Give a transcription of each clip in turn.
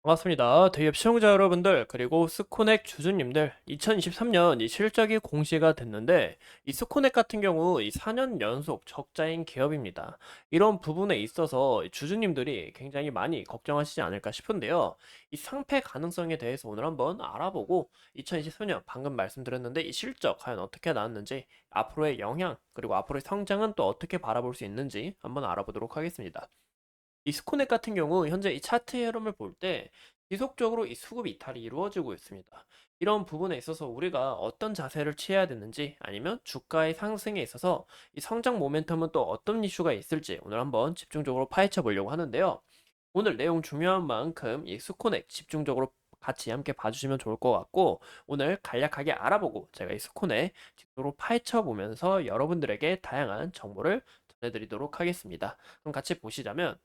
반갑습니다. 대기업 시청자 여러분들, 그리고 스코넥 주주님들, 2023년 이 실적이 공시가 됐는데, 이 스코넥 같은 경우 이 4년 연속 적자인 기업입니다. 이런 부분에 있어서 이 주주님들이 굉장히 많이 걱정하시지 않을까 싶은데요. 이 상패 가능성에 대해서 오늘 한번 알아보고, 2023년 방금 말씀드렸는데 이 실적 과연 어떻게 나왔는지, 앞으로의 영향, 그리고 앞으로의 성장은 또 어떻게 바라볼 수 있는지 한번 알아보도록 하겠습니다. 이 스코넥 같은 경우 현재 이 차트 흐름을 볼 때 지속적으로 이 수급 이탈이 이루어지고 있습니다. 이런 부분에 있어서 우리가 어떤 자세를 취해야 되는지, 아니면 주가의 상승에 있어서 이 성장 모멘텀은 또 어떤 이슈가 있을지 오늘 한번 집중적으로 파헤쳐 보려고 하는데요. 오늘 내용 중요한 만큼 이 스코넥 집중적으로 같이 함께 봐주시면 좋을 것 같고, 오늘 간략하게 알아보고 제가 이 스코넥 집중적으로 파헤쳐 보면서 여러분들에게 다양한 정보를 전해드리도록 하겠습니다. 그럼 같이 보시자면,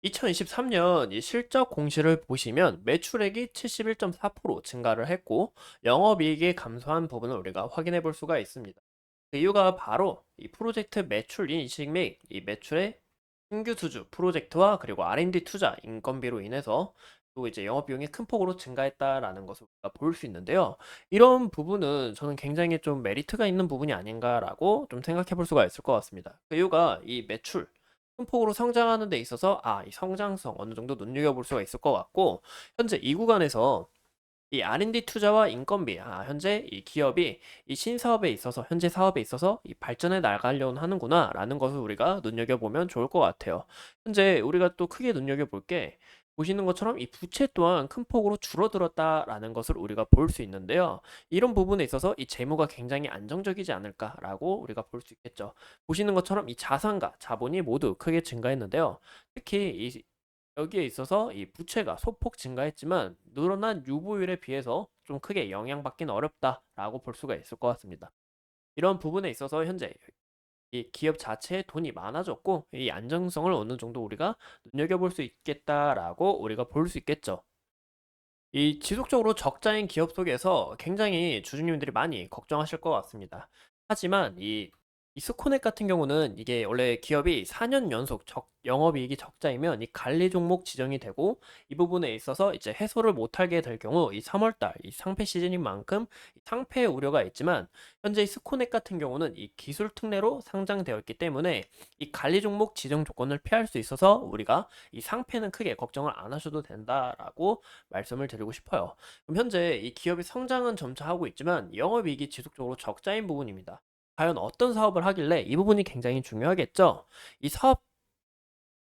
2023년 이 실적 공시를 보시면 매출액이 71.4% 증가를 했고, 영업이익이 감소한 부분을 우리가 확인해 볼 수가 있습니다. 그 이유가 바로 이 프로젝트 매출 인식 및 이 매출의 신규 수주 프로젝트와, 그리고 R&D 투자 인건비로 인해서 또 이제 영업비용이 큰 폭으로 증가했다라는 것을 우리가 볼 수 있는데요. 이런 부분은 저는 굉장히 좀 메리트가 있는 부분이 아닌가라고 좀 생각해 볼 수가 있을 것 같습니다. 그 이유가 이 매출 큰 폭으로 성장하는 데 있어서 이 성장성 어느 정도 눈여겨볼 수가 있을 것 같고, 현재 이 구간에서 이 R&D 투자와 인건비, 현재 이 기업이 이 신사업에 있어서, 현재 사업에 있어서 이 발전해 나가려고 하는구나라는 것을 우리가 눈여겨보면 좋을 것 같아요. 현재 우리가 또 크게 눈여겨볼 게, 보시는 것처럼 이 부채 또한 큰 폭으로 줄어들었다라는 것을 우리가 볼 수 있는데요. 이런 부분에 있어서 이 재무가 굉장히 안정적이지 않을까라고 우리가 볼 수 있겠죠. 보시는 것처럼 이 자산과 자본이 모두 크게 증가했는데요. 특히 이 여기에 있어서 이 부채가 소폭 증가했지만 늘어난 유보율에 비해서 좀 크게 영향받기는 어렵다라고 볼 수가 있을 것 같습니다. 이런 부분에 있어서 현재 이 기업 자체에 돈이 많아졌고, 이 안정성을 어느 정도 우리가 눈여겨볼 수 있겠다라고 우리가 볼 수 있겠죠. 이 지속적으로 적자인 기업 속에서 굉장히 주주님들이 많이 걱정하실 것 같습니다. 하지만 이 스코넥 같은 경우는 이게 원래 기업이 4년 연속 영업이익이 적자이면 이 관리 종목 지정이 되고, 이 부분에 있어서 이제 해소를 못하게 될 경우 이 3월달 이 상패 시즌인 만큼 이 상패 우려가 있지만, 현재 이 스코넥 같은 경우는 이 기술 특례로 상장되어 있기 때문에 이 관리 종목 지정 조건을 피할 수 있어서 우리가 이 상패는 크게 걱정을 안 하셔도 된다라고 말씀을 드리고 싶어요. 그럼 현재 이 기업이 성장은 점차 하고 있지만 영업이익이 지속적으로 적자인 부분입니다. 과연 어떤 사업을 하길래, 이 부분이 굉장히 중요하겠죠. 이 사업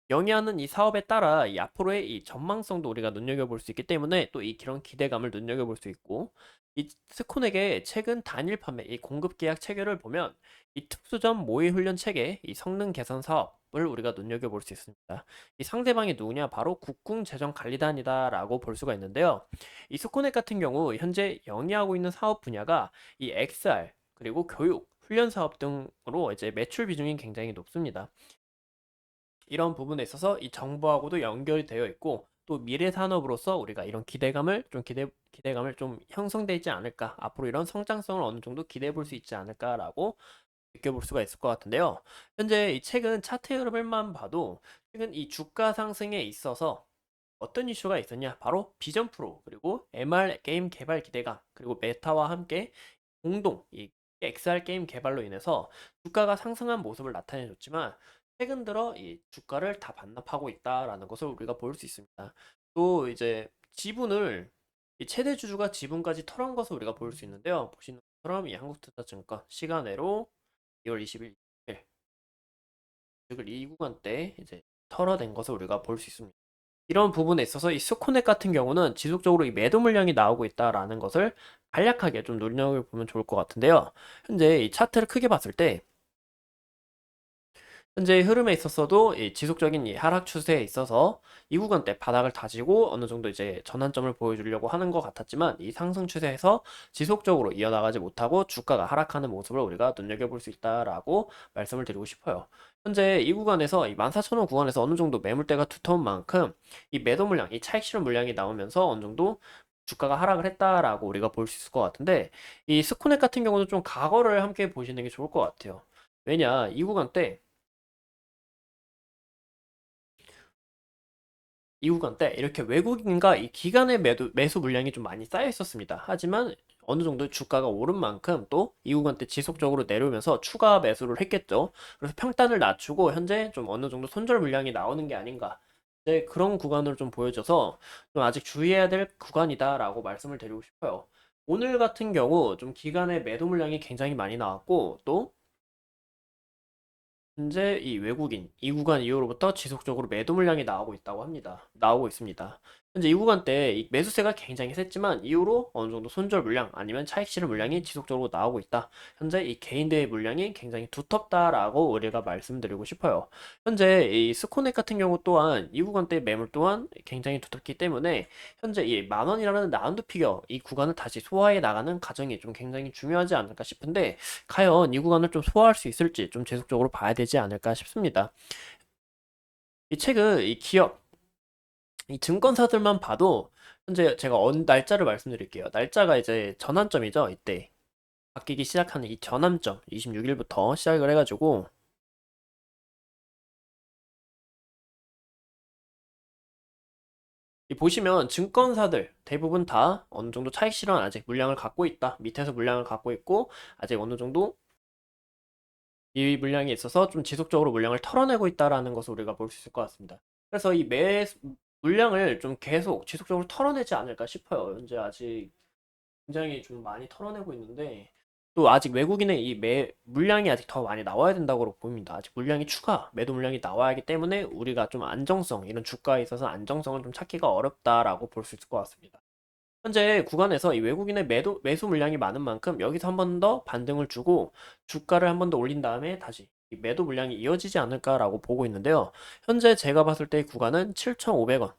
영위하는 이 사업에 따라 이 앞으로의 이 전망성도 우리가 눈여겨볼 수 있기 때문에, 또 이 그런 기대감을 눈여겨볼 수 있고, 이 스콘에게 최근 단일 판매 이 공급 계약 체계를 보면 이 특수전 모의 훈련 체계 이 성능 개선 사업을 우리가 눈여겨볼 수 있습니다. 이 상대방이 누구냐, 바로 국궁재정관리단이다라고 볼 수가 있는데요. 이 스코넥 같은 경우 현재 영위하고 있는 사업 분야가 이 XR, 그리고 교육 훈련 사업 등으로 이제 매출 비중이 굉장히 높습니다. 이런 부분에 있어서 이 정보하고도 연결이 되어 있고, 또 미래 산업으로서 우리가 이런 기대감을 좀 형성되지 않을까, 앞으로 이런 성장성을 어느 정도 기대해 볼 수 있지 않을까라고 느껴볼 수가 있을 것 같은데요. 현재 이 최근 차트 흐름을만 봐도 최근 이 주가 상승에 있어서 어떤 이슈가 있었냐, 바로 비전 프로, 그리고 MR 게임 개발 기대감, 그리고 메타와 함께 공동 이 XR 게임 개발로 인해서 주가가 상승한 모습을 나타내줬지만, 최근 들어 이 주가를 다 반납하고 있다라는 것을 우리가 볼 수 있습니다. 또 이제 지분을 이 최대 주주가 지분까지 털은 것을 우리가 볼 수 있는데요. 보시는 것처럼 이 한국투자증권 시간외로 2월 20일 즉을 이 구간대 이제 털어낸 것을 우리가 볼 수 있습니다. 이런 부분에 있어서 이 스코넥 같은 경우는 지속적으로 이 매도 물량이 나오고 있다라는 것을 간략하게 좀 눈여겨보면 좋을 것 같은데요. 현재 이 차트를 크게 봤을 때, 현재 흐름에 있었어도 이 지속적인 이 하락 추세에 있어서 이 구간대 바닥을 다지고 어느 정도 이제 전환점을 보여주려고 하는 것 같았지만, 이 상승 추세에서 지속적으로 이어나가지 못하고 주가가 하락하는 모습을 우리가 눈여겨볼 수 있다라고 말씀을 드리고 싶어요. 현재 이 구간에서 이 14,000원 구간에서 어느 정도 매물대가 두터운 만큼 이 매도 물량, 이 차익 실현 물량이 나오면서 어느 정도 주가가 하락을 했다라고 우리가 볼 수 있을 것 같은데, 이 스코넥 같은 경우는 좀 과거를 함께 보시는 게 좋을 것 같아요. 왜냐, 이 구간 때 이 구간 때 이렇게 외국인과 이 기관의 매수 물량이 좀 많이 쌓여 있었습니다. 하지만 어느 정도 주가가 오른 만큼 또 이 구간 때 지속적으로 내려오면서 추가 매수를 했겠죠. 그래서 평단을 낮추고 현재 좀 어느 정도 손절 물량이 나오는 게 아닌가. 네, 그런 구간으로 좀 보여져서 좀 아직 주의해야 될 구간이다라고 말씀을 드리고 싶어요. 오늘 같은 경우 좀 기관의 매도 물량이 굉장히 많이 나왔고 또 현재 이 외국인 이 구간 이후로부터 지속적으로 매도 물량이 나오고 있다고 합니다. 나오고 있습니다. 현재 이 구간 때 이 매수세가 굉장히 셌지만 이후로 어느 정도 손절 물량 아니면 차익 실현 물량이 지속적으로 나오고 있다. 현재 이 개인들의 물량이 굉장히 두텁다라고 우리가 말씀드리고 싶어요. 현재 이 스코넥 같은 경우 또한 이 구간 때 매물 또한 굉장히 두텁기 때문에 현재 이 만 원이라는 라운드 피겨 이 구간을 다시 소화해 나가는 과정이 좀 굉장히 중요하지 않을까 싶은데 과연 이 구간을 좀 소화할 수 있을지 좀 지속적으로 봐야 되지 않을까 싶습니다. 이 책은 이 기업, 이 증권사들만 봐도 현재 제가 날짜를 말씀드릴게요. 날짜가 이제 전환점이죠. 이때 바뀌기 시작하는 이 전환점 26일부터 시작을 해가지고 이 보시면 증권사들 대부분 다 어느 정도 차익 실현 아직 물량을 갖고 있다. 밑에서 물량을 갖고 있고 아직 어느 정도 이 물량이 있어서 좀 지속적으로 물량을 털어내고 있다라는 것을 우리가 볼 수 있을 것 같습니다. 그래서 이 물량을 좀 계속 지속적으로 털어내지 않을까 싶어요. 현재 아직 굉장히 좀 많이 털어내고 있는데 또 아직 외국인의 이 물량이 아직 더 많이 나와야 된다고 보입니다. 아직 물량이 매도 물량이 나와야 하기 때문에 우리가 좀 안정성, 이런 주가에 있어서 안정성을 좀 찾기가 어렵다라고 볼 수 있을 것 같습니다. 현재 구간에서 이 외국인의 매수 물량이 많은 만큼 여기서 한 번 더 반등을 주고 주가를 한 번 더 올린 다음에 다시 이 매도 물량이 이어지지 않을까라고 보고 있는데요. 현재 제가 봤을 때 구간은 7,500원.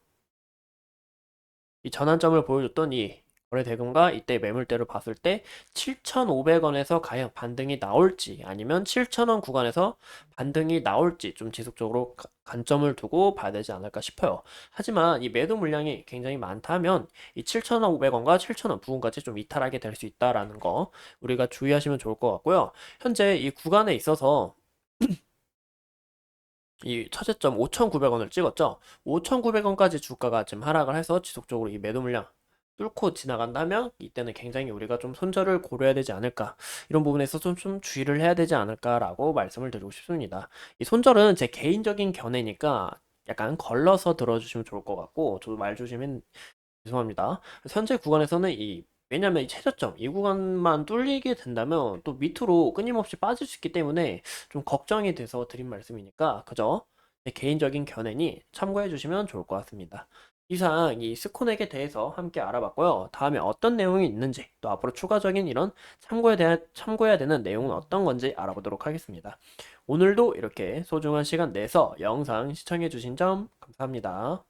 이 전환점을 보여줬던 이 거래 대금과 이때 매물대를 봤을 때 7,500원에서 과연 반등이 나올지 아니면 7,000원 구간에서 반등이 나올지 좀 지속적으로 관점을 두고 봐야 되지 않을까 싶어요. 하지만 이 매도 물량이 굉장히 많다면 이 7,500원과 7,000원 부근까지 좀 이탈하게 될 수 있다라는 거 우리가 주의하시면 좋을 것 같고요. 현재 이 구간에 있어서 이 차제점 5,900원을 찍었죠. 5,900원까지 주가가 지금 하락을 해서 지속적으로 이 매도 물량 뚫고 지나간다면 이때는 굉장히 우리가 좀 손절을 고려해야 되지 않을까 이런 부분에서 좀 주의를 해야 되지 않을까라고 말씀을 드리고 싶습니다. 이 손절은 제 개인적인 견해니까 약간 걸러서 들어주시면 좋을 것 같고 저도 말 조심은 죄송합니다. 현재 구간에서는 왜냐면 이 최저점 이 구간만 뚫리게 된다면 또 밑으로 끊임없이 빠질 수 있기 때문에 좀 걱정이 돼서 드린 말씀이니까 그저 제 개인적인 견해니 참고해 주시면 좋을 것 같습니다. 이상 이 스코넥에 대해서 함께 알아봤고요. 다음에 어떤 내용이 있는지 또 앞으로 추가적인 이런 참고해야 되는 내용은 어떤 건지 알아보도록 하겠습니다. 오늘도 이렇게 소중한 시간 내서 영상 시청해 주신 점 감사합니다.